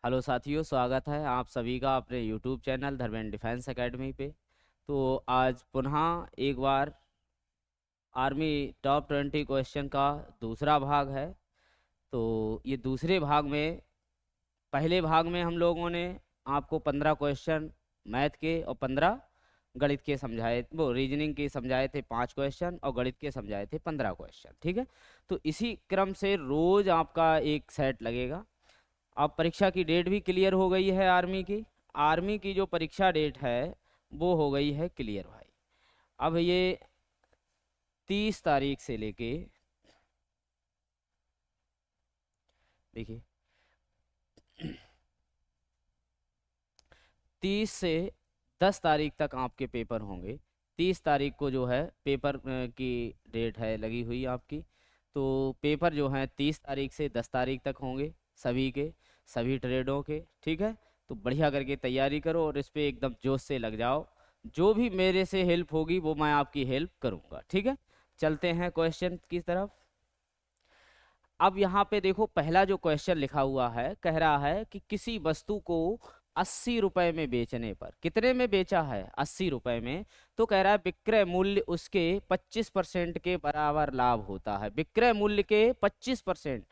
Hello साथियों, स्वागत है आप सभी का अपने YouTube channel Dharmendra defence academy पे। तो आज पुनः एक बार आर्मी टॉप 20 क्वेश्चन का दूसरा भाग है। तो ये दूसरे भाग में, पहले भाग में हम लोगों ने आपको 15 क्वेश्चन मैथ के और 15 गणित के समझाए, वो रीजनिंग के समझाए थे 5 क्वेश्चन, और गणित के समझाए थे 15 क्वेश्चन। ठीक है। तो इसी क्रम से रोज आपका एक सेट लगेगा। अब परीक्षा की डेट भी क्लियर हो गई है आर्मी की जो परीक्षा डेट है वो हो गई है क्लियर भाई। अब ये 30 तारीख से लेके, देखिए, 30 से 10 तारीख तक आपके पेपर होंगे। 30 तारीख को जो है पेपर की डेट है लगी हुई आपकी। तो पेपर जो है 30 तारीख से 10 तारीख तक होंगे, सभी के, सभी ट्रेडों के। ठीक है। तो बढ़िया करके तैयारी करो और इस पे एकदम जोश से लग जाओ। जो भी मेरे से हेल्प होगी वो मैं आपकी हेल्प करूंगा। ठीक है। चलते हैं क्वेश्चन की तरफ। अब यहाँ पे देखो, पहला जो क्वेश्चन लिखा हुआ है कह रहा है कि किसी वस्तु को 80 रुपए में बेचने पर, कितने में बेचा है? 80 रुपए में। तो कह रहा है विक्रय मूल्य उसके 25% के बराबर लाभ होता है। विक्रय मूल्य के 25%,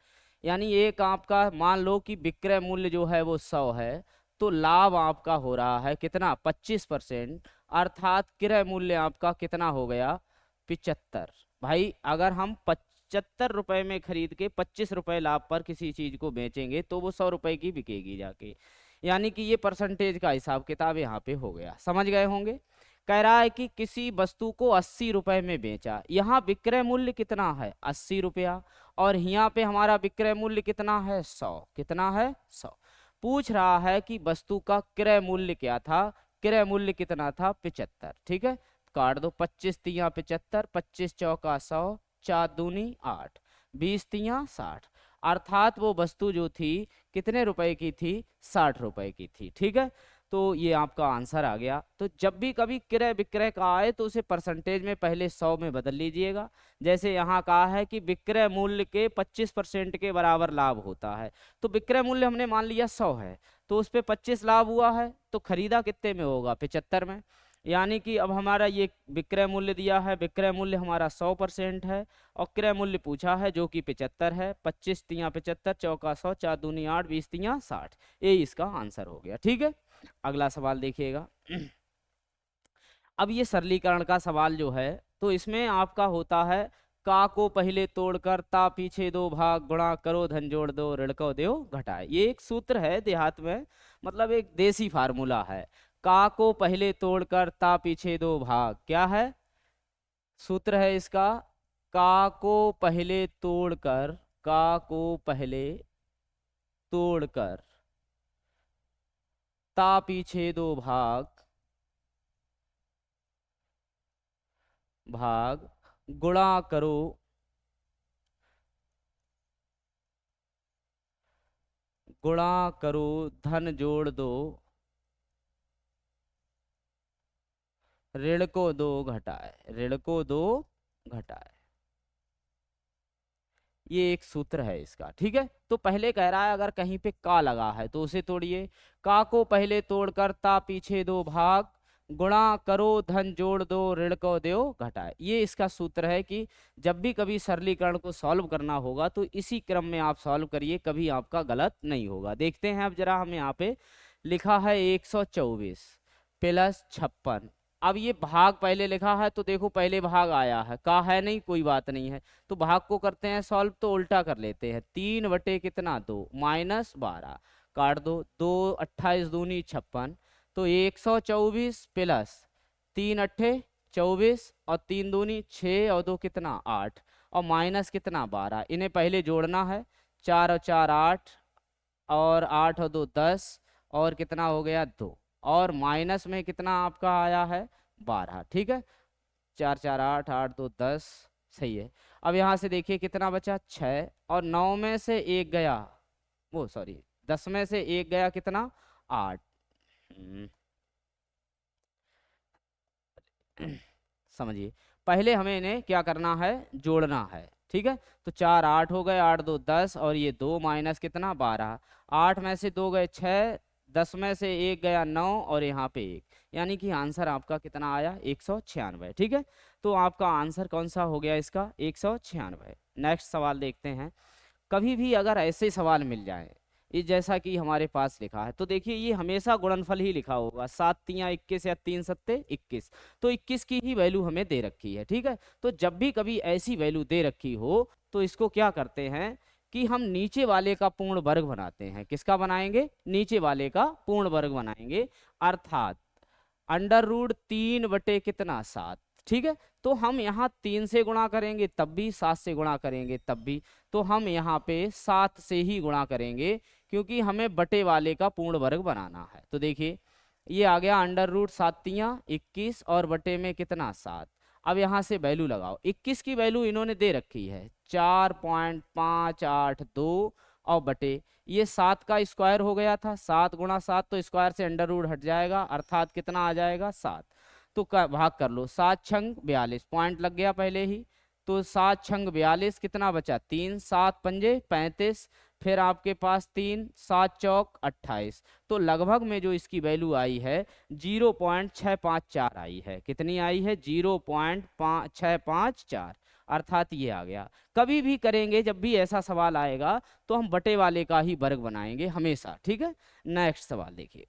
यानी एक आपका मान लो कि विक्रय मूल्य जो है वो 100 है, तो लाभ आपका हो रहा है कितना? 25%। अर्थात क्रय मूल्य आपका कितना हो गया? 75। भाई अगर हम 75 रुपए में खरीद के 25 रुपए लाभ पर किसी चीज को बेचेंगे तो वो 100 रुपए की बिकेगी जाके। यानी कि ये परसेंटेज का हिसाब किताब यहाँ पे हो गया, समझ गए होंगे। कह रहा है कि किसी वस्तु को 80 रुपए में बेचा। यहाँ विक्रय मूल्य कितना है? 80 रुपया। और यहाँ पे हमारा विक्रय मूल्य कितना है? 100। कितना है? 100। पूछ रहा है कि वस्तु का क्रय मूल्य क्या था? क्रय मूल्य कितना था? 75। ठीक है। काट दो, 25 तिया 75, 25 चौका 100, 4 दूनी 8, 20 तिया 60। अर्थात वो वस्तु जो थी कितने रुपए की थी? 60 रुपए की थी। ठीक है। तो ये आपका आंसर आ गया। तो जब भी कभी क्रय विक्रय का आए तो उसे परसेंटेज में पहले 100 में बदल लीजिएगा। जैसे यहाँ कहा है कि विक्रय मूल्य के 25% के बराबर लाभ होता है। तो विक्रय मूल्य हमने मान लिया 100 है, तो उस पे 25 लाभ हुआ है, तो खरीदा कितने में होगा? 75 में। यानी कि अब हमारा ये विक्रय मूल्य दिया है, विक्रय मूल्य हमारा 100% है, और क्रय मूल्य पूछा है जो कि 75 है। 25 तिया 75, चौका 100, 4 दूनी 8, 20 तिया 60। ये इसका आंसर हो गया। ठीक है। अगला सवाल देखिएगा। अब ये सरलीकरण का सवाल जो है, तो इसमें आपका होता है का को पहले तोड़कर ता पीछे दो भाग, गुणा करो धन जोड़ दो ऋण को दो घटाए। ये एक सूत्र है देहात में, मतलब एक देसी फार्मूला है। का को पहले तोड़कर ता पीछे दो भाग, क्या है सूत्र है इसका? का को पहले तोड़कर, का को पहले तोड़कर ता पीछे दो भाग, भाग गुणा करो, गुणा करो धन जोड़ दो ऋण को दो घटाए, ऋण को दो घटाए। ये एक सूत्र है इसका। ठीक है। तो पहले कह रहा है अगर कहीं पे का लगा है तो उसे तोड़िए। का को पहले तोड़कर ता पीछे दो भाग, गुणा करो धन जोड़ दो ऋण को दो घटाए। ये इसका सूत्र है कि जब भी कभी सरलीकरण को सॉल्व करना होगा तो इसी क्रम में आप सॉल्व करिए, कभी आपका गलत नहीं होगा। देखते हैं अब जरा, हम यहाँ पे लिखा है 124 प्लस 56। अब ये भाग पहले लिखा है तो देखो पहले भाग आया है, का है नहीं, कोई बात नहीं है। तो भाग को करते हैं सॉल्व, तो उल्टा कर लेते हैं। 3 बटे कितना? 2, -12। काट दो, 2 28 दूनी 56। तो 124 प्लस 3 अट्ठे 24, और 3 दूनी 6, और 2 कितना? 8, और माइनस कितना? 12। इन्हें पहले जोड़ना है। 4 और 4 8, और 8 और 2 10, और कितना हो गया? 2। और माइनस में कितना आपका आया है? 12। ठीक है। 4 4 8, 8 2 10। सही है। अब यहाँ से देखिए कितना बचा? 6। और 9 में से एक गया, वो सॉरी, 10 में से एक गया, कितना? 8। समझिए, पहले हमें इन्हें क्या करना है? जोड़ना है। ठीक है। तो 4 8 हो गए, 8 2 10 और ये 2 माइनस कितना 12, 8 में से 2 गए 6, 10 में से 1 गया 9 और यहाँ पे 1, यानी कि आंसर आपका कितना आया 196। ठीक है, तो आपका आंसर कौन सा हो गया इसका 196। नेक्स्ट सवाल देखते हैं। कभी भी अगर ऐसे सवाल मिल जाए ये जैसा कि हमारे पास लिखा है, तो देखिए ये हमेशा गुणनफल ही लिखा होगा, 7 तियां 21 या 3 सत्ते 21, तो 21 की ही वैल्यू हमें दे रखी है। ठीक है, तो जब भी कभी ऐसी वैल्यू दे रखी हो तो इसको क्या करते हैं कि हम नीचे वाले का पूर्ण वर्ग बनाते हैं। किसका बनाएंगे, नीचे वाले का पूर्ण वर्ग बनाएंगे, अर्थात √3 कितना 7। ठीक है, तो हम यहाँ 3 से गुणा करेंगे तब भी, 7 से गुणा करेंगे तब भी, तो हम यहाँ पे 7 से ही गुणा करेंगे क्योंकि हमें बटे वाले का पूर्ण वर्ग बनाना है। तो देखिए ये आ गया √7 तियां 21 और बटे में कितना 7। अब यहाँ से वैल्यू लगाओ, 21 की वैल्यू इन्होंने दे रखी है 4.582 और बटे ये 7 का स्क्वायर हो गया था, 7 गुणा 7 तो स्क्वायर से √ हट जाएगा, अर्थात कितना आ जाएगा 7। तो भाग कर लो, 7 छंग 42, पॉइंट लग गया पहले ही, तो 7 छंग 42 कितना बचा 3, 7 पंजे 35, फिर आपके पास 3, 7 चौक 28, तो लगभग में जो इसकी वैल्यू आई है 0.654 आई है। कितनी आई है 0.654, अर्थात ये आ गया। कभी भी करेंगे जब भी ऐसा सवाल आएगा तो हम बटे वाले का ही वर्ग बनाएंगे हमेशा। ठीक है, नेक्स्ट सवाल देखिए।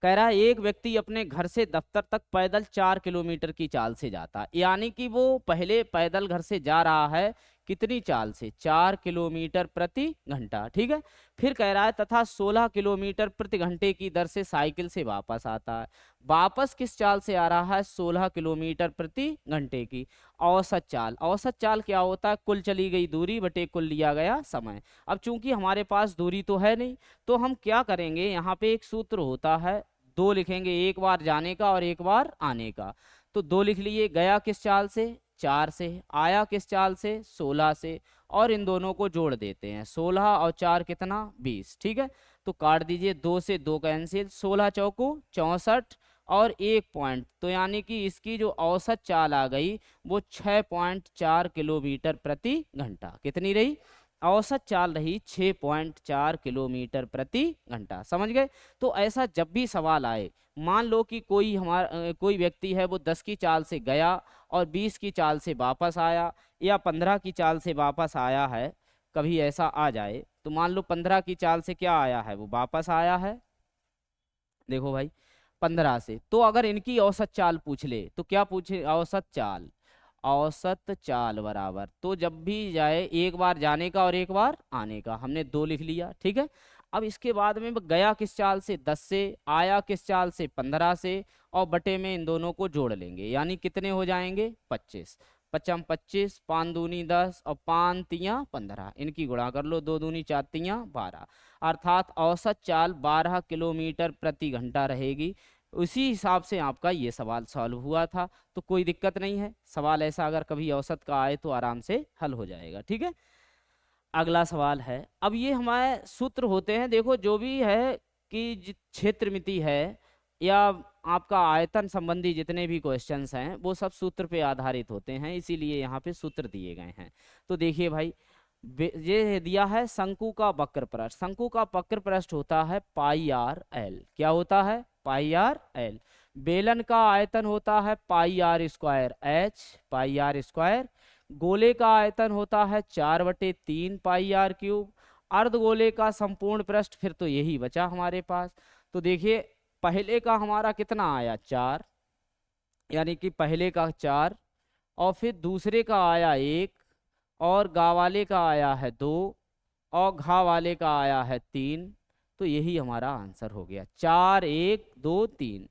कह रहा है एक व्यक्ति अपने घर से दफ्तर तक पैदल 4 किलोमीटर की चाल से जाता है, यानी कि वो पहले पैदल घर से जा रहा है कितनी चाल से 4 किलोमीटर प्रति घंटा। ठीक है, फिर कह रहा है तथा 16 किलोमीटर प्रति घंटे की दर से साइकिल से वापस आता है। वापस किस चाल से आ रहा है 16 किलोमीटर प्रति घंटे की औसत चाल। औसत चाल क्या होता है, कुल चली गई दूरी बटे कुल लिया गया समय। अब चूंकि हमारे पास दूरी तो है नहीं तो हम क्या करेंगे, यहाँ पे एक सूत्र होता है, 2 लिखेंगे, एक बार जाने का और एक बार आने का। तो 2 लिख लिए, गया किस चाल से 4 से, आया किस चाल से 16 से, और इन दोनों को जोड़ देते हैं 16 और 4 कितना 20। ठीक है, तो काट दीजिए, 2 से 2 कैंसिल, 16 चौको 64 और 1 पॉइंट, तो यानी कि इसकी जो औसत चाल आ गई वो 6.4 किलोमीटर प्रति घंटा। कितनी रही, औसत चाल रही 6.4 किलोमीटर प्रति घंटा। समझ गए। तो ऐसा जब भी सवाल आए, मान लो कि कोई व्यक्ति है वो 10 की चाल से गया और 20 की चाल से वापस आया या 15 की चाल से वापस आया है, कभी ऐसा आ जाए तो मान लो 15 की चाल से क्या आया है वो वापस आया है, देखो भाई 15 से, तो अगर इनकी औसत चाल पूछ ले तो क्या पूछे, औसत चाल, औसत चाल बराबर, तो जब भी जाए एक बार जाने का और एक बार आने का, हमने 2 लिख लिया। ठीक है, अब इसके बाद में गया किस चाल से 10 से, आया किस चाल से 15 से, और बटे में इन दोनों को जोड़ लेंगे, यानी कितने हो जाएंगे 25, 25 25, 5 दूनी 10 और 5 तियां 15, इनकी गुणा कर लो, 2 दूनी 4 तियां 12, अर्थात औसत चाल 12 किलोमीटर प्रति घंटा रहेगी। उसी हिसाब से आपका ये सवाल सॉल्व हुआ था, तो कोई दिक्कत नहीं है, सवाल ऐसा अगर कभी औसत का आए तो आराम से हल हो जाएगा। ठीक है, अगला सवाल है, अब ये हमारे सूत्र होते हैं, देखो जो भी है कि क्षेत्र मिति है या आपका आयतन संबंधी जितने भी क्वेश्चंस हैं वो सब सूत्र पे आधारित होते हैं, इसीलिए यहाँ पे सूत्र दिए गए हैं। तो देखिए भाई, ये दिया है शंकु का वक्र पृष्ठ, शंकु का वक्र पृष्ठ होता है πr/l, क्या होता है πr/l। बेलन का आयतन होता है πr²h, πr²। गोले का आयतन होता है 4/3 πr³। अर्धगोले का संपूर्ण पृष्ठ, फिर तो यही बचा हमारे पास। तो देखिए पहले का हमारा कितना आया 4, यानी कि पहले का 4, और फिर दूसरे का आया 1, और गा वाले का आया है 2, और घा वाले का आया है 3, तो यही हमारा आंसर हो गया 4 1 2 3,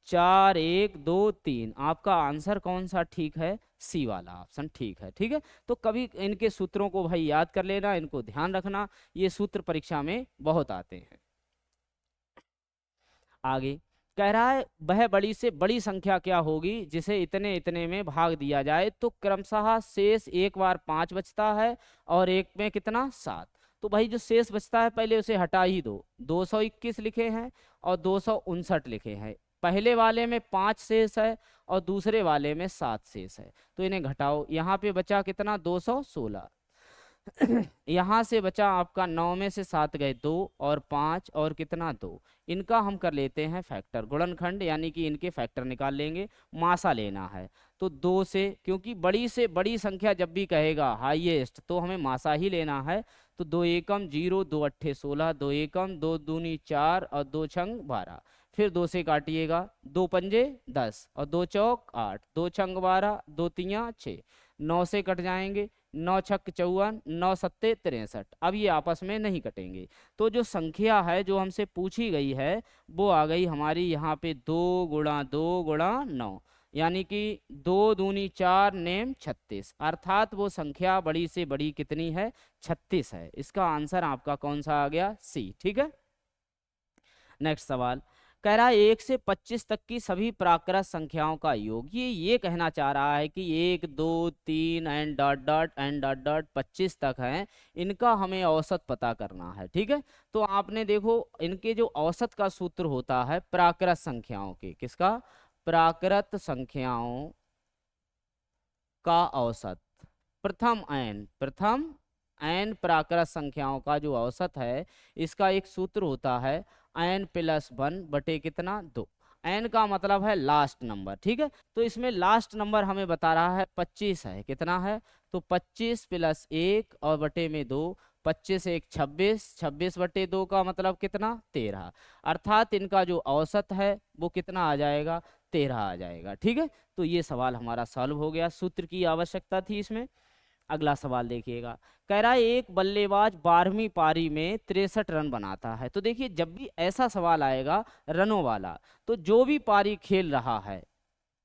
4 1 2 3। आपका आंसर कौन सा ठीक है, सी वाला ऑप्शन ठीक है। ठीक है, तो कभी इनके सूत्रों को भाई याद कर लेना, इनको ध्यान रखना, ये सूत्र परीक्षा में बहुत आते हैं। आगे कह रहा है वह बड़ी से बड़ी संख्या क्या होगी जिसे इतने इतने में भाग दिया जाए, तो क्रमशः शेष एक बार 5 बचता है और एक में कितना 7। तो भाई जो शेष बचता है पहले उसे हटा ही दो, 221 लिखे हैं और 259 लिखे हैं, पहले वाले में 5 शेष है और दूसरे वाले में 7 शेष है, तो इन्हें घटाओ। यहाँ पे बचा कितना, 216। यहाँ से बचा आपका 9 में से 7 गए 2 और 5 और कितना 2, इनका हम कर लेते हैं फैक्टर, गुणनखंड, यानी कि इनके फैक्टर निकाल लेंगे। मासा लेना है तो 2 से, क्योंकि बड़ी से बड़ी संख्या जब भी कहेगा हाईएस्ट तो हमें मासा ही लेना है। तो 2 एकम 0, 2 अट्ठे 16, 2 एकम 2 दूनी 4 और 2 छंग 12। फिर 2 से काटिएगा, 2 पंजे 10 और 2 चौक 8, 2 छंग 12, 2 तियाँ 6, 9 से कट जाएंगे, 9 छक 54, 9 सत्ते 63। अब ये आपस में नहीं कटेंगे, तो जो संख्या है जो हमसे पूछी गई है वो आ गई हमारी यहाँ पे 2 गुणा 2 गुणा 9, यानी कि 2 दूनी 4 नेम 36, अर्थात वो संख्या बड़ी से बड़ी कितनी है, 36 है। इसका आंसर आपका कौन सा आ गया, सी। ठीक है, नेक्स्ट सवाल कह रहा है 1 से 25 तक की सभी प्राकृत संख्याओं का योग। ये कहना चाह रहा है कि 1 2 3 and dot dot and dot dot 25 तक हैं, इनका हमें औसत पता करना है। ठीक है, तो आपने देखो इनके जो औसत का सूत्र होता है प्राकृत संख्याओं के, किसका, प्राकृत संख्याओं का औसत, प्रथम एन प्राकृत संख्याओं का जो औसत है इसका एक सूत्र होता है n प्लस 1 बटे कितना 2। n का मतलब है लास्ट नंबर। ठीक है, तो इसमें लास्ट नंबर हमें बता रहा है 25 है, कितना है, तो 25 प्लस 1 और बटे में 2, 25 1 26, 26 बटे 2 का मतलब कितना 13, अर्थात इनका जो औसत है वो कितना आ जाएगा, 13 आ जाएगा। ठीक है, तो ये सवाल हमारा सॉल्व हो गया, सूत्र की आवश्यकता थी इसमें। अगला सवाल देखिएगा, कह रहा है एक बल्लेबाज 12वीं पारी में 63 रन बनाता है। तो देखिए जब भी ऐसा सवाल आएगा रनों वाला, तो जो भी पारी खेल रहा है,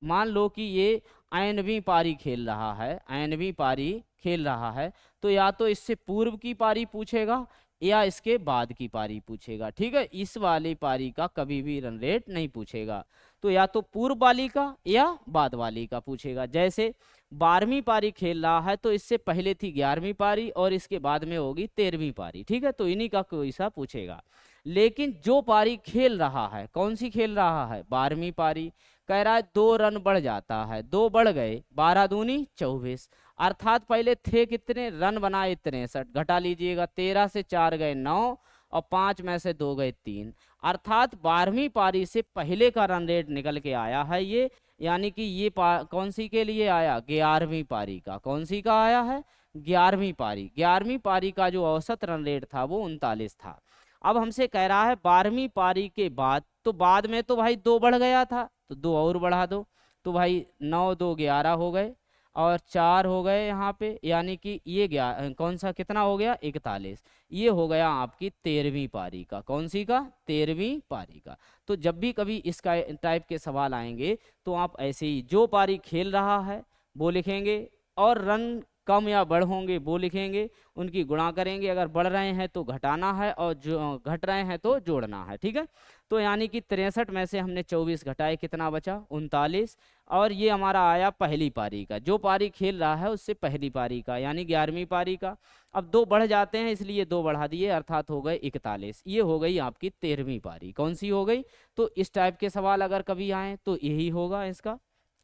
मान लो कि ये 9वीं पारी खेल रहा है, 9वीं पारी खेल रहा है, तो या तो इससे पूर्व की पारी पूछेगा या इसके बाद की पारी पूछेगा। ठीक है, इस वाली पारी का कभी भी रन रेट नहीं पूछेगा, तो या तो पूर्व वाली का या बाद वाली का पूछेगा। जैसे 12वीं पारी खेल रहा है तो इससे पहले थी 11वीं पारी और इसके बाद में होगी 13वीं पारी। ठीक है, तो इन्हीं का कोई सा पूछेगा। लेकिन जो पारी खेल रहा है, कौन सी खेल रहा है, 12वीं पारी, कह रहा है 2 रन बढ़ जाता है, 2 बढ़ गए, 12 दूनी 24, अर्थात पहले थे कितने रन बनाए 63, घटा लीजिएगा, 13 से 4 गए 9 और 5 में से 2 गए 3, अर्थात 12वीं पारी से पहले का रन रेट निकल के आया है ये, यानी कि ये कौन सी के लिए आया, 11वीं पारी का, कौन सी का आया है, 11वीं पारी। 11वीं पारी का जो औसत रन रेट था वो 39 था। अब हमसे कह रहा है 12वीं पारी के बाद, तो बाद में तो भाई 2 बढ़ गया था तो 2 और बढ़ा दो, तो भाई 9 2 11 हो गए और 4 हो गए यहाँ पे, यानी कि ये कौन सा कितना हो गया 41, ये हो गया आपकी 13वीं पारी का, कौन सी का, 13वीं पारी का। तो जब भी कभी इस टाइप के सवाल आएंगे तो आप ऐसे ही जो पारी खेल रहा है वो लिखेंगे और रन कम या बढ़ होंगे वो लिखेंगे, उनकी गुणा करेंगे, अगर बढ़ रहे हैं तो घटाना है और जो घट रहे हैं तो जोड़ना है। ठीक है, तो यानी कि 63 में से हमने 24 घटाए, कितना बचा 39, और ये हमारा आया पहली पारी का, जो पारी खेल रहा है उससे पहली पारी का, यानी 11वीं पारी का। अब 2 बढ़ जाते हैं इसलिए 2 बढ़ा दिए, अर्थात हो गए 41, ये हो गई आपकी 13वीं पारी, कौन सी हो गई। तो इस टाइप के सवाल अगर कभी आए तो यही होगा इसका।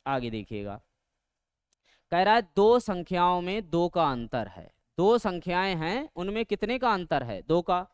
आगे देखिएगा, कह रहा है 2 संख्याओं में 2 का अंतर है, 2 संख्याएं हैं उनमें कितने का अंतर है, 2 का,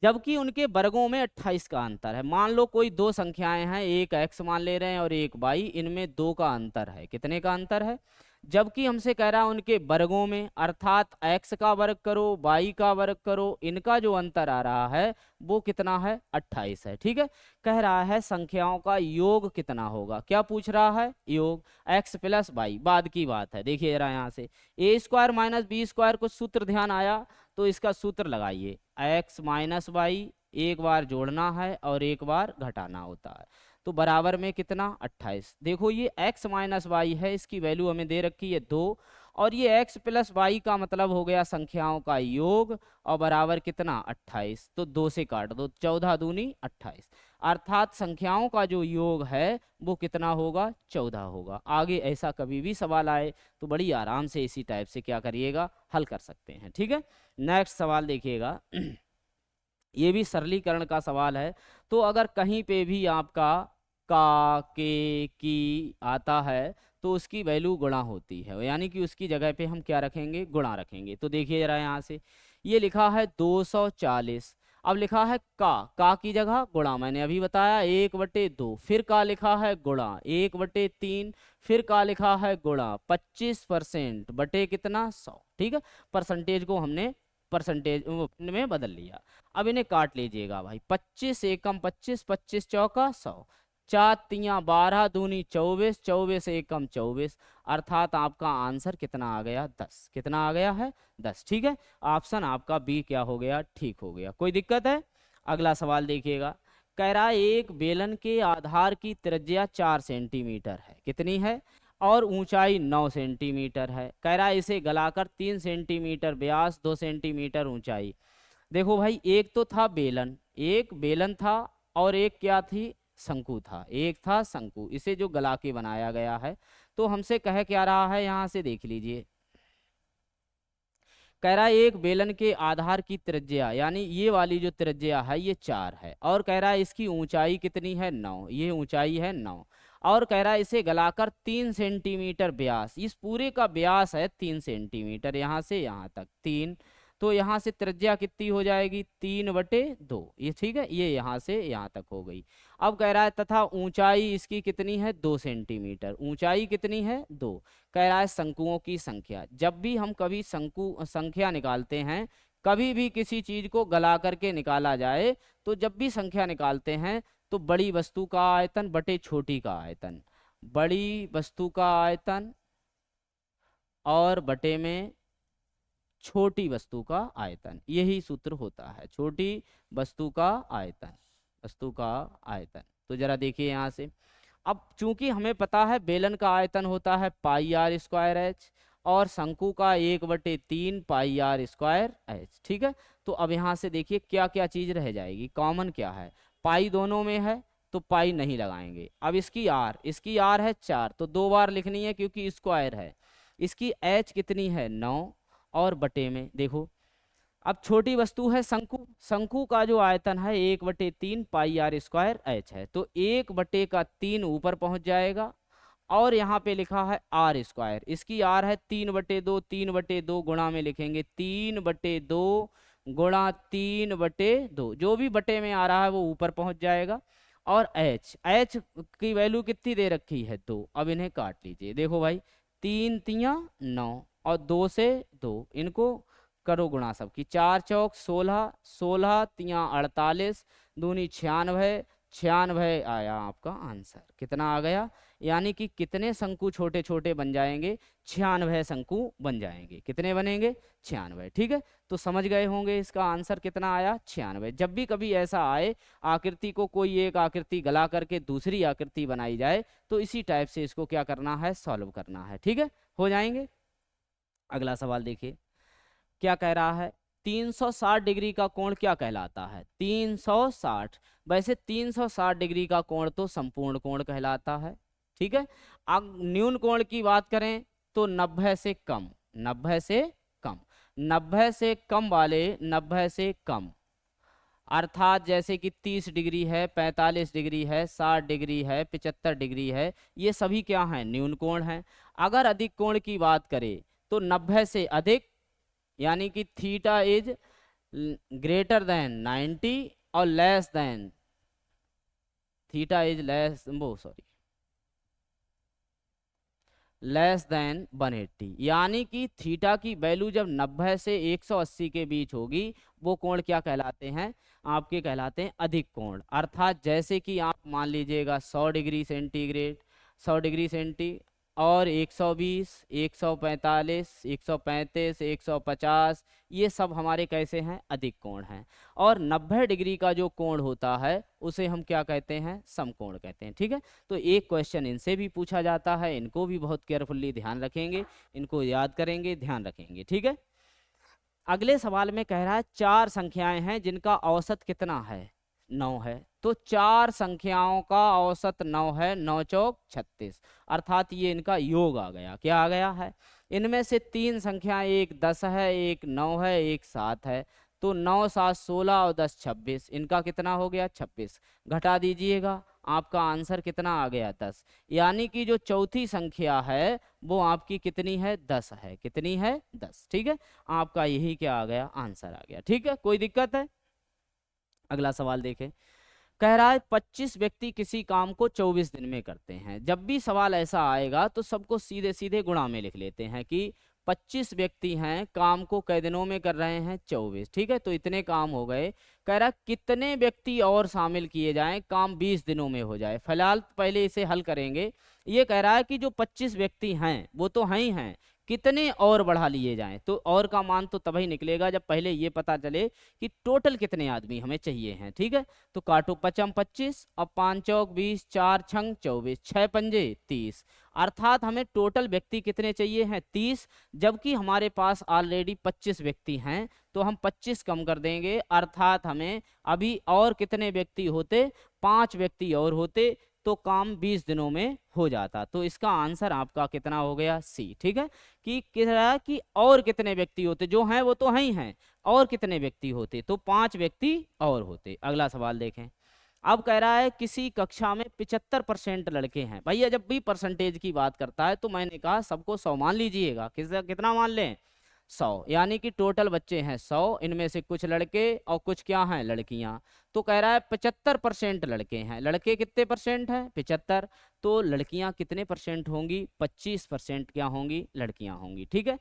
जबकि उनके वर्गों में 28 का अंतर है। मान लो कोई 2 संख्याएं हैं, एक x मान ले रहे हैं और एक y, इनमें 2 का अंतर है, कितने का अंतर है, जबकि हमसे कह रहा है उनके वर्गों में, अर्थात x का वर्ग करो y का वर्ग करो, इनका जो अंतर आ रहा है वो कितना है 28 है। ठीक है, कह रहा है संख्याओं का योग कितना होगा, क्या पूछ रहा है, योग x प्लस वाई, बाद की बात है। देखिए जरा यहाँ से ए स्क्वायर माइनस बी स्क्वायर, कुछ सूत्र ध्यान आया तो इसका सूत्र लगाइए, x माइनस वाई, एक बार जोड़ना है और एक बार घटाना होता है, तो बराबर में कितना 28। देखो ये x माइनस वाई है, इसकी वैल्यू हमें दे रखी है 2, और ये x प्लस वाई का मतलब हो गया संख्याओं का योग, और बराबर कितना 28, तो 2 से काट दो, 14 दूनी 28, अर्थात संख्याओं का जो योग है वो कितना होगा 14 होगा। आगे ऐसा कभी भी सवाल आए तो बड़ी आराम से इसी टाइप से क्या करिएगा, हल कर सकते हैं। ठीक है, नेक्स्ट सवाल देखिएगा, ये भी सरलीकरण का सवाल है। तो अगर कहीं पे भी आपका का, के, की आता है तो उसकी वैल्यू गुणा होती है, यानी कि उसकी जगह पे हम क्या रखेंगे, गुणा रखेंगे। तो देखिए जरा यहाँ से, ये लिखा है 240, अब लिखा है का की जगह गुणा, मैंने अभी बताया 1/2, फिर का लिखा है गुणा 1/3, फिर का लिखा है गुणा 25% बटे कितना 100, ठीक है। परसेंटेज को हमने परसेंटेज में बदल लिया। अब इन्हें काट लीजिएगा भाई, 25 एकम 25, 25 चौका 100, 4×3 = 12, दूनी 24, 24 एकम 24, अर्थात आपका आंसर कितना आ गया 10, कितना आ गया है 10, ठीक है। ऑप्शन आपका बी क्या हो गया, ठीक हो गया। कोई दिक्कत है? अगला सवाल देखिएगा, कह रहा है एक बेलन के आधार की त्रिज्या 4 सेंटीमीटर है, कितनी है, और ऊंचाई 9 सेंटीमीटर है। कह रहा है इसे गलाकर 3 सेंटीमीटर व्यास, 2 सेंटीमीटर ऊंचाई। देखो भाई, एक तो था बेलन, एक बेलन था, और एक क्या थी, शंकु था, एक था शंकु, इसे जो गला के बनाया गया है। तो हमसे कह क्या रहा है, यहां से देख लीजिए, कह रहा है एक बेलन के आधार की त्रिज्या, यानी ये वाली जो त्रिज्या है ये 4 है, और कह रहा है इसकी ऊंचाई कितनी है 9, ये ऊंचाई है 9, और कह रहा है इसे गलाकर 3 सेंटीमीटर व्यास, इस पूरे का व्यास है 3 सेंटीमीटर, यहाँ से यहाँ तक 3, तो यहाँ से त्रिज्या कितनी हो जाएगी 3/2, ये ठीक है, ये यहाँ से यहाँ तक हो गई। अब कह रहा है तथा ऊंचाई इसकी कितनी है 2 सेंटीमीटर, ऊंचाई कितनी है 2। कह रहा है शंकुओं की संख्या, जब भी हम कभी शंकु संख्या निकालते हैं, कभी भी किसी चीज को गला करके निकाला जाए, तो जब भी संख्या निकालते हैं तो बड़ी वस्तु का आयतन बटे छोटी का आयतन, बड़ी वस्तु का आयतन और बटे में छोटी वस्तु का आयतन, यही सूत्र होता है, छोटी वस्तु का आयतन, वस्तु का आयतन। तो जरा देखिए यहाँ से, अब चूंकि हमें पता है बेलन का आयतन होता है πr²h, और शंकु का 1/3 πr²h, ठीक है। तो अब यहाँ से देखिए क्या क्या चीज रह जाएगी, कॉमन क्या है, पाई दोनों में है तो पाई नहीं लगाएंगे। अब इसकी आर है 4, तो 2 बार लिखनी है क्योंकि स्क्वायर है। इसकी एच कितनी है 9, और बटे में देखो, अब छोटी वस्तु है शंकु, शंकु का जो आयतन है 1/3 πr² है, तो 1/3 ऊपर पहुंच जाएगा, और यहाँ पे लिखा है r², इसकी r है 3/2, 3/2 गुणा में लिखेंगे 3/2 गुणा 3/2, जो भी बटे में आ रहा है वो ऊपर पहुंच जाएगा। और h की वैल्यू कितनी दे रखी है 2। अब इन्हें काट लीजिए, देखो भाई 3×3 = 9, और 2 से 2, इनको करो गुणा सबकी, 4 चौक 16, 16×3 = 48, दूनी 96, 96 आया आपका आंसर, कितना आ गया, यानी कि कितने शंकु छोटे छोटे बन जाएंगे, 96 शंकु बन जाएंगे, कितने बनेंगे 96, ठीक है। तो समझ गए होंगे इसका आंसर कितना आया 96। जब भी कभी ऐसा आए, आकृति को कोई एक आकृति गला करके दूसरी आकृति बनाई जाए, तो इसी टाइप से इसको क्या करना है, सॉल्व करना है, ठीक है, हो जाएंगे। अगला सवाल देखिए क्या कह रहा है, 360 डिग्री का कोण क्या कहलाता है, 360, वैसे 360 डिग्री का कोण तो संपूर्ण कोण कहलाता है, ठीक है। अब न्यून कोण की बात करें तो 90 से कम, 90 से कम, 90 से कम वाले 90 से कम, अर्थात जैसे कि 30 डिग्री है, 45 डिग्री है, 60 डिग्री है, 75 डिग्री है, ये सभी क्या हैं, न्यून कोण हैं। अगर अधिक कोण की बात करें तो 90 से अधिक, यानी कि थीटा इज ग्रेटर देन 90 और less than, theta is less than 180, यानी कि थीटा की वैल्यू जब 90 से 180 के बीच होगी, वो कोण क्या कहलाते हैं, आपके कहलाते हैं अधिक कोण। अर्थात जैसे कि आप मान लीजिएगा 100 डिग्री सेंटीग्रेड, 100 डिग्री सेंटी, और 120, 145, 135, 150, ये सब हमारे कैसे हैं, अधिक कोण हैं। और 90 डिग्री का जो कोण होता है उसे हम क्या कहते हैं, समकोण कहते हैं, ठीक है। तो एक क्वेश्चन इनसे भी पूछा जाता है, इनको भी बहुत केयरफुल्ली ध्यान रखेंगे, इनको याद करेंगे, ध्यान रखेंगे, ठीक है। अगले सवाल में कह रहा है 4 संख्याएं हैं जिनका औसत कितना है, 9 है, तो 4 संख्याओं का औसत 9 है, 9 चौक 36, अर्थात ये इनका योग आ गया, क्या आ गया है। इनमें से 3 संख्याएं, एक 10 है, एक 9 है, एक 7 है, तो 9 7 16 और 10 26, इनका कितना हो गया 26, घटा दीजिएगा, आपका आंसर कितना आ गया 10। यानी कि जो चौथी संख्या है वो आपकी कितनी है 10 है। कितनी है 10। ठीक है, आपका यही क्या आ गया आंसर आ गया। ठीक है, कोई दिक्कत है? अगला सवाल देखें। कह रहा है 25 व्यक्ति किसी काम को 24 दिन में करते हैं। जब भी सवाल ऐसा आएगा तो सबको सीधे सीधे गुणा में लिख लेते हैं कि 25 व्यक्ति हैं, काम को कै दिनों में कर रहे हैं 24। ठीक है, तो इतने काम हो गए। कह रहा कितने व्यक्ति और शामिल किए जाएं, काम 20 दिनों में हो जाए। फिलहाल पहले इसे हल करेंगे। ये कह रहा है कि जो 25 व्यक्ति हैं वो तो हैं ही हैं, कितने और बढ़ा लिए जाएं। तो और का मान तो तभी निकलेगा जब पहले ये पता चले कि टोटल कितने आदमी हमें चाहिए हैं। ठीक है, तो काटो 5 25 और 5 चौक 20, 4 छंग 24, 6 पंजे 30। अर्थात हमें टोटल व्यक्ति कितने चाहिए हैं 30, जबकि हमारे पास ऑलरेडी 25 व्यक्ति हैं। तो हम 25 कम कर देंगे, अर्थात हमें अभी और कितने व्यक्ति होते, 5 व्यक्ति और होते तो काम 20 दिनों में हो जाता। तो इसका आंसर आपका कितना हो गया सी। ठीक है, कि कि और कितने व्यक्ति होते, जो हैं वो तो हैं ही हैं, और कितने व्यक्ति होते, तो 5 व्यक्ति और होते। अगला सवाल देखें। अब कह रहा है किसी कक्षा में 75% लड़के हैं। भैया जब भी परसेंटेज की बात करता है तो मैंने कहा सबको 100 मान लीजिएगा। कितना मान लें 100, यानी कि टोटल बच्चे हैं 100, इनमें से कुछ लड़के और कुछ क्या हैं लड़कियां। तो कह रहा है 75% लड़के हैं। लड़के कितने परसेंट हैं 75, तो लड़कियां कितने परसेंट होंगी 25% क्या होंगी लड़कियां होंगी। ठीक है,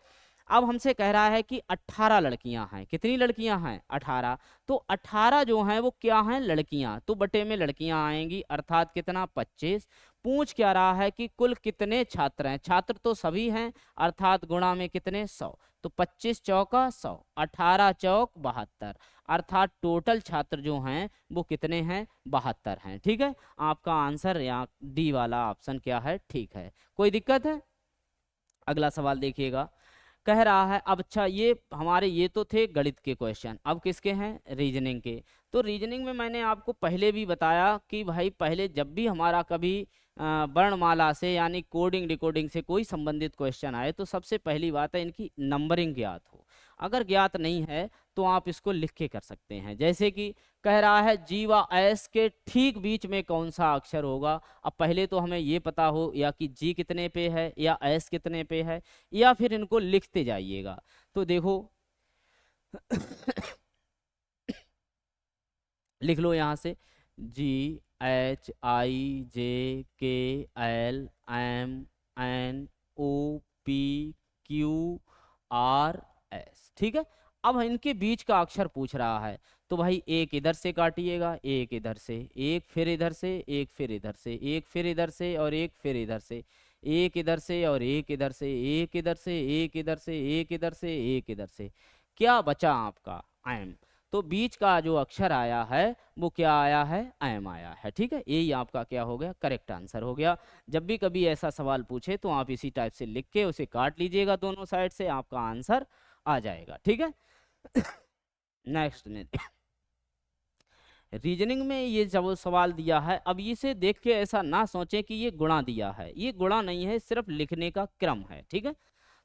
अब हमसे कह रहा है कि 18 लड़कियां हैं। कितनी लड़कियां हैं 18, तो 18 जो हैं वो क्या हैं लड़कियां, तो बटे में लड़कियां आएंगी, अर्थात कितना 25। पूछ क्या रहा है कि कुल कितने छात्र हैं, छात्र तो सभी हैं, अर्थात गुणा में कितने 100। तो 25 चौका 100, 18 चौक 72, अर्थात टोटल छात्र जो हैं वो कितने हैं 72 हैं। ठीक है, आपका आंसर यहाँ डी वाला ऑप्शन क्या है ठीक है। कोई दिक्कत है? अगला सवाल देखिएगा। कह रहा है अब अच्छा ये हमारे ये तो थे गणित के क्वेश्चन, अब किसके हैं रीजनिंग के। तो रीजनिंग में मैंने आपको पहले भी बताया कि भाई पहले जब भी हमारा कभी वर्णमाला से यानी कोडिंग डिकोडिंग से कोई संबंधित क्वेश्चन आए तो सबसे पहली बात है इनकी नंबरिंग ज्ञात हो। अगर ज्ञात नहीं है तो आप इसको लिख के कर सकते हैं। जैसे कि कह रहा है जी व एस के ठीक बीच में कौन सा अक्षर होगा। अब पहले तो हमें ये पता हो या कि जी कितने पे है या एस कितने पे है, या फिर इनको लिखते जाइएगा। तो देखो लिख लो यहाँ से G H I J K L M N O P Q R S। ठीक है, अब इनके बीच का अक्षर पूछ रहा है तो भाई एक इधर से काटिएगा, एक इधर से, एक फिर इधर से, एक फिर इधर से, एक फिर इधर से और एक फिर इधर से, एक इधर से और एक इधर से, एक इधर से, एक इधर से, एक इधर से, एक इधर से, क्या बचा आपका एम। तो बीच का जो अक्षर आया है वो क्या आया है एम आया है। ठीक है, यही आपका क्या हो गया करेक्ट आंसर हो गया। जब भी कभी ऐसा सवाल पूछे तो आप इसी टाइप से लिख के उसे काट लीजिएगा दोनों साइड से, आपका आंसर आ जाएगा। ठीक है नेक्स्ट रीजनिंग में ये जब सवाल दिया है, अब इसे देख के ऐसा ना सोचें कि ये गुणा दिया है, ये गुणा नहीं है, सिर्फ लिखने का क्रम है। ठीक है,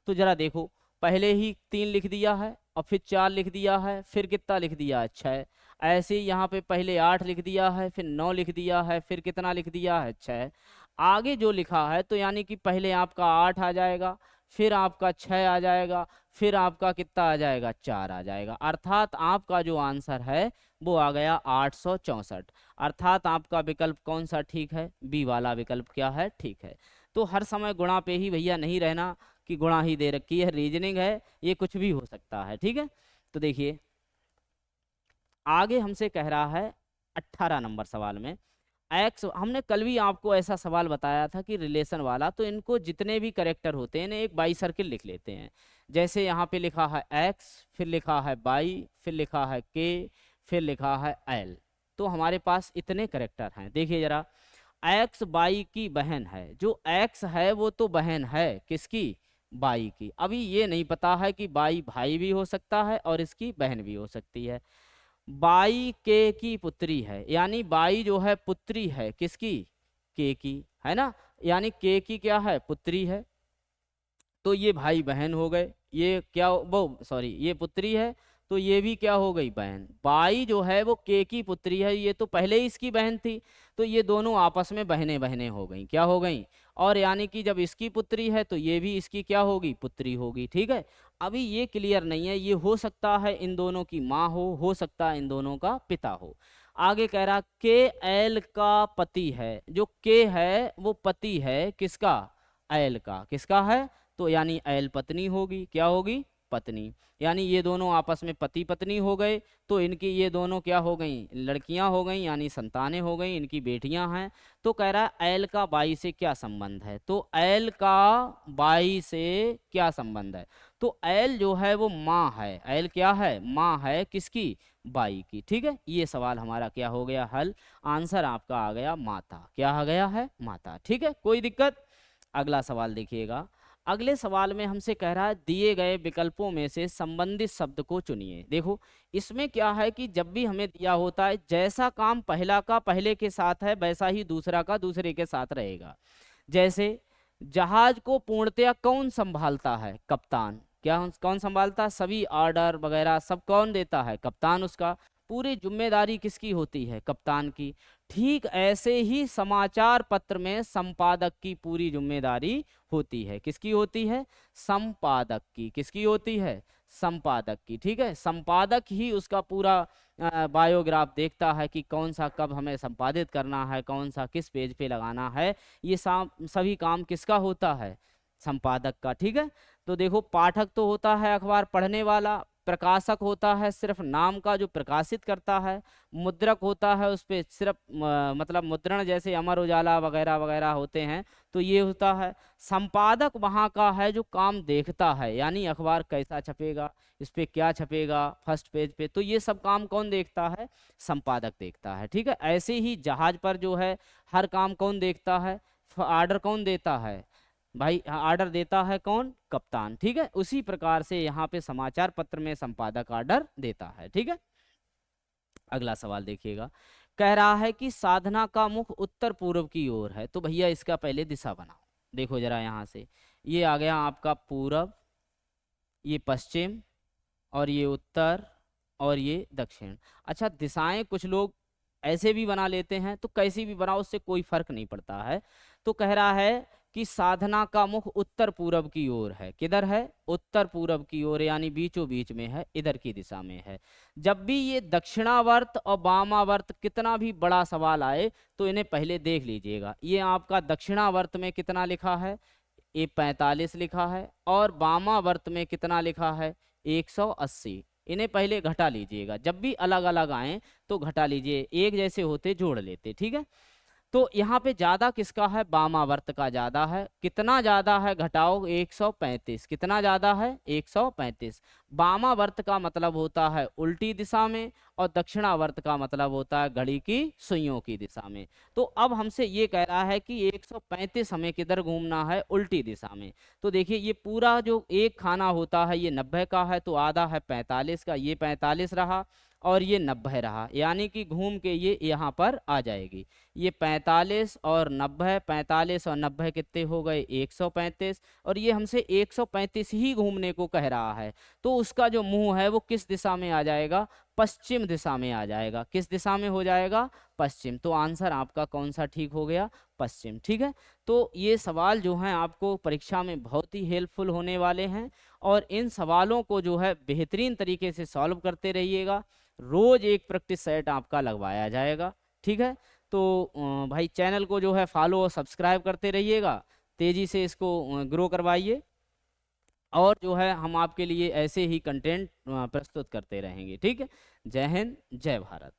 तो जरा देखो पहले ही 3 लिख दिया है और फिर 4 लिख दिया है, फिर कितना लिख दिया है 6। ऐसे ही यहाँ पे पहले 8 लिख दिया है, फिर 9 लिख दिया है, फिर कितना लिख दिया है 6। आगे जो लिखा है तो यानी कि पहले आपका 8 आ जाएगा, फिर आपका 6 आ जाएगा, फिर आपका कितना आ जाएगा 4 आ जाएगा, अर्थात आपका जो आंसर है वो आ गया 864। अर्थात आपका विकल्प कौन सा ठीक है, बी वाला विकल्प क्या है ठीक है। तो हर समय गुणा पे ही भैया नहीं रहना कि गुणा ही दे रखी है, रीजनिंग है ये कुछ भी हो सकता है। ठीक है, तो देखिए आगे हमसे कह रहा है 18 नंबर सवाल में एक्स, हमने कल भी आपको ऐसा सवाल बताया था कि रिलेशन वाला, तो इनको जितने भी करेक्टर होते हैं इन्हें एक बाई सर्किल लिख लेते हैं। जैसे यहाँ पे लिखा है एक्स, फिर लिखा है बाई, फिर लिखा है के, फिर लिखा है एल। तो हमारे पास इतने करेक्टर हैं। देखिए जरा, एक्स बाई की बहन है, जो एक्स है वो तो बहन है किसकी बाई की। अभी ये नहीं पता है कि बाई भाई भी हो सकता है और इसकी बहन भी हो सकती है। बाई के की पुत्री है, यानी बाई जो है पुत्री है किसकी के की, है ना, यानी के की क्या है पुत्री है। तो ये भाई बहन हो गए, ये क्या वो सॉरी ये पुत्री है, तो ये भी क्या हो गई बहन। बाई जो है वो के की पुत्री है, ये तो पहले ही इसकी बहन थी, तो ये दोनों आपस में बहनें बहनें हो गई, क्या हो गई। और यानी कि जब इसकी पुत्री है तो ये भी इसकी क्या होगी, पुत्री होगी। ठीक है, अभी ये क्लियर नहीं है, ये हो सकता है इन दोनों की माँ हो सकता है इन दोनों का पिता हो। आगे कह रहा के एल का पति है, जो के है वो पति है किसका, एल का, किसका है, तो यानी एल पत्नी होगी, क्या होगी, पत्नी। यानी ये दोनों आपस में पति पत्नी हो गए, तो इनकी ये दोनों क्या हो गई, लड़कियां हो गई, यानी संतानें हो गई, इनकी बेटियां हैं। तो कह रहा है एल का बाई से क्या संबंध है, तो एल का बाई से क्या संबंध है, तो एल जो है वो माँ है, एल क्या है, माँ है किसकी, बाई की। ठीक है, ये सवाल हमारा क्या हो गया हल, आंसर आपका आ गया माता, क्या आ गया है, माता। ठीक है, कोई दिक्कत। अगला सवाल देखिएगा, अगले सवाल में हमसे कह रहा है दिए गए विकल्पों में से संबंधित शब्द को चुनिए। देखो इसमें क्या है कि जब भी हमें दिया होता है जैसा काम पहला का पहले के साथ है वैसा ही दूसरा का दूसरे के साथ रहेगा। जैसे जहाज को पूर्णतया कौन संभालता है, कप्तान, क्या कौन संभालता है, सभी ऑर्डर वगैरह सब कौन देता है, कप्तान, उसका पूरी जिम्मेदारी किसकी होती है, कप्तान की। ठीक ऐसे ही समाचार पत्र में संपादक की पूरी जिम्मेदारी होती है, किसकी होती है, संपादक की, किसकी होती है, संपादक की। ठीक है, संपादक ही उसका पूरा बायोग्राफ देखता है कि कौन सा कब हमें संपादित करना है, कौन सा किस पेज पे लगाना है, ये सभी काम किसका होता है, संपादक का। ठीक है, तो देखो पाठक तो होता है अखबार पढ़ने वाला, प्रकाशक होता है सिर्फ नाम का जो प्रकाशित करता है, मुद्रक होता है उस पे सिर्फ मतलब मुद्रण जैसे अमर उजाला वगैरह वगैरह होते हैं, तो ये होता है। संपादक वहाँ का है जो काम देखता है, यानी अखबार कैसा छपेगा, इस पे क्या छपेगा फर्स्ट पेज पे, तो ये सब काम कौन देखता है, संपादक देखता है। ठीक है, ऐसे ही जहाज पर जो है हर काम कौन देखता है, ऑर्डर कौन देता है भाई, ऑर्डर देता है कौन, कप्तान। ठीक है, उसी प्रकार से यहाँ पे समाचार पत्र में संपादक ऑर्डर देता है। ठीक है, अगला सवाल देखिएगा, कह रहा है कि साधना का मुख उत्तर पूर्व की ओर है, तो भैया इसका पहले दिशा बनाओ। देखो जरा यहाँ से, ये आ गया आपका पूरब, ये पश्चिम, और ये उत्तर, और ये दक्षिण। अच्छा दिशाएं कुछ लोग ऐसे भी बना लेते हैं, तो कैसी भी बनाओ उससे कोई फर्क नहीं पड़ता है। तो कह रहा है कि साधना का मुख उत्तर पूरब की ओर है, किधर है, उत्तर पूरब की ओर, यानी बीचों बीच में है, इधर की दिशा में है। जब भी ये दक्षिणावर्त और वामावर्त कितना भी बड़ा सवाल आए तो इन्हें पहले देख लीजिएगा। ये आपका दक्षिणावर्त में कितना लिखा है, ये 45 लिखा है, और वामावर्त में कितना लिखा है, 180। इन्हें पहले घटा लीजिएगा, जब भी अलग अलग आए तो घटा लीजिए, एक जैसे होते जोड़ लेते। ठीक है, तो यहाँ पे ज्यादा किसका है, वामावर्त का ज्यादा है, कितना ज्यादा है घटाओ, 135, कितना ज्यादा है, 135। वामावर्त का मतलब होता है उल्टी दिशा में, और दक्षिणावर्त का मतलब होता है घड़ी की सुइयों की दिशा में। तो अब हमसे ये कह रहा है कि 135 हमें किधर घूमना है, उल्टी दिशा में। तो देखिए ये पूरा जो एक खाना होता है ये 90 का है, तो आधा है 45 का, ये 45 रहा और ये 90 रहा, यानी कि घूम के ये यहाँ पर आ जाएगी। ये 45 और 90, 45 और 90 कितने हो गए, 135, और ये हमसे 135 ही घूमने को कह रहा है, तो उसका जो मुंह है वो किस दिशा में आ जाएगा, पश्चिम दिशा में आ जाएगा। किस दिशा में हो जाएगा, पश्चिम। तो आंसर आपका कौन सा ठीक हो गया, पश्चिम। ठीक है, तो ये सवाल जो हैं आपको परीक्षा में बहुत ही हेल्पफुल होने वाले हैं, और इन सवालों को जो है बेहतरीन तरीके से सॉल्व करते रहिएगा। रोज एक प्रैक्टिस सेट आपका लगवाया जाएगा। ठीक है, तो भाई चैनल को जो है फॉलो और सब्सक्राइब करते रहिएगा, तेजी से इसको ग्रो करवाइए, और जो है हम आपके लिए ऐसे ही कंटेंट प्रस्तुत करते रहेंगे। ठीक है, जय हिंद, जय भारत।